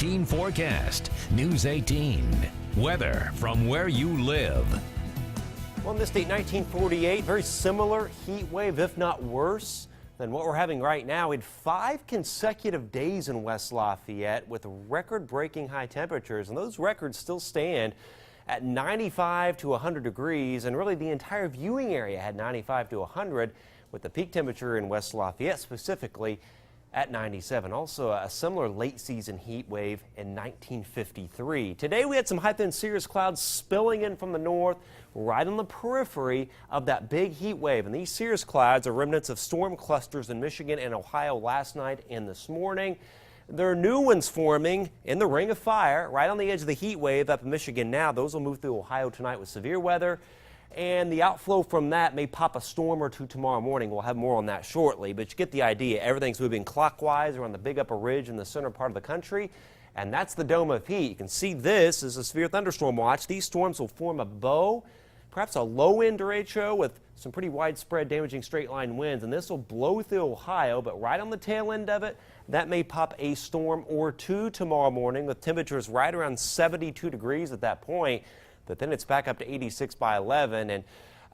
18 forecast. News 18. Weather from where you live. Well, on this date, 1948, very similar heat wave, if not worse than what we're having right now. We had 5 consecutive days in West Lafayette with record-breaking high temperatures, and those records still stand at 95 to 100 degrees, and really the entire viewing area had 95 to 100, with the peak temperature in West Lafayette specifically at 97. Also a similar late season heat wave in 1953. Today we had some high thin cirrus clouds spilling in from the north right on the periphery of that big heat wave. And these cirrus clouds are remnants of storm clusters in Michigan and Ohio last night and this morning. There are new ones forming in the ring of fire right on the edge of the heat wave up in Michigan now. Those will move through Ohio tonight with severe weather. And the outflow from that may pop a storm or two tomorrow morning. We'll have more on that shortly, but you get the idea. Everything's moving clockwise around the big upper ridge in the center part of the country, and that's the dome of heat. You can see this is a severe thunderstorm watch. These storms will form a bow, perhaps a low-end derecho with some pretty widespread damaging straight-line winds, and this will blow through Ohio, but right on the tail end of it, that may pop a storm or two tomorrow morning with temperatures right around 72 degrees at that point. But then it's back up to 86 by 11. And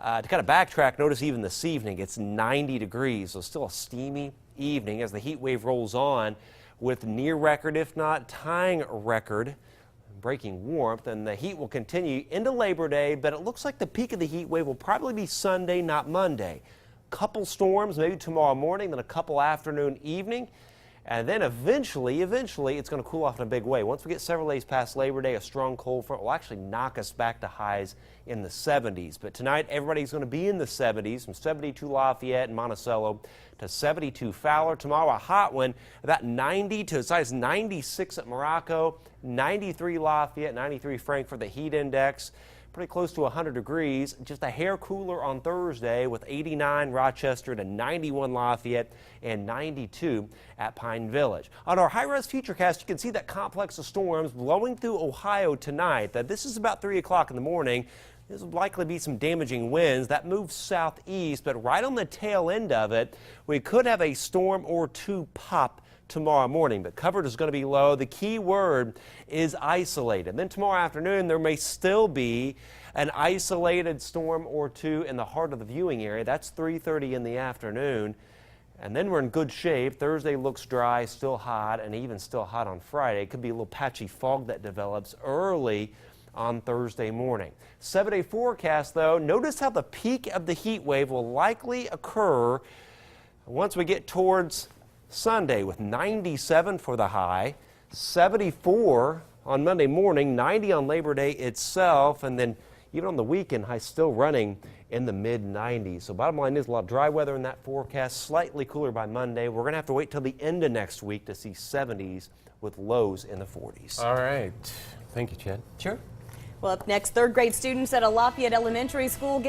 to kind of backtrack, notice even this evening it's 90 degrees. So still a steamy evening as the heat wave rolls on with near record, if not tying record, breaking warmth. And the heat will continue into Labor Day, but it looks like the peak of the heat wave will probably be Sunday, not Monday. Couple storms maybe tomorrow morning, then a couple afternoon, evening. And then eventually, it's going to cool off in a big way. Once we get several days past Labor Day, a strong cold front will actually knock us back to highs in the 70s. But tonight, everybody's going to be in the 70s, from 72 Lafayette and Monticello to 72 Fowler. Tomorrow, a hot one, about 90 to as high as 96 at Morocco, 93 Lafayette, 93 Frankfort, the heat index. Pretty close to 100 degrees, just a hair cooler on Thursday with 89 Rochester to 91 Lafayette and 92 at Pine Village. On our high-res futurecast, you can see that complex of storms blowing through Ohio tonight. This is about 3 o'clock in the morning. This will likely be some damaging winds that move southeast, but right on the tail end of it, we could have a storm or two pop tomorrow morning, but coverage is going to be low. The key word is isolated. Then tomorrow afternoon, there may still be an isolated storm or two in the heart of the viewing area. That's 3:30 in the afternoon. And then we're in good shape. Thursday looks dry, still hot, and even still hot on Friday. It could be a little patchy fog that develops early on Thursday morning. 7-day forecast, though, notice how the peak of the heat wave will likely occur once we get towards Sunday with 97 for the high, 74 on Monday morning, 90 on Labor Day itself, and then even on the weekend, high still running in the mid-90s. So bottom line is a lot of dry weather in that forecast, slightly cooler by Monday. We're going to have to wait till the end of next week to see 70s with lows in the 40s. All right. Thank you, Chad. Sure. Well, up next, third grade students at a Lafayette elementary school get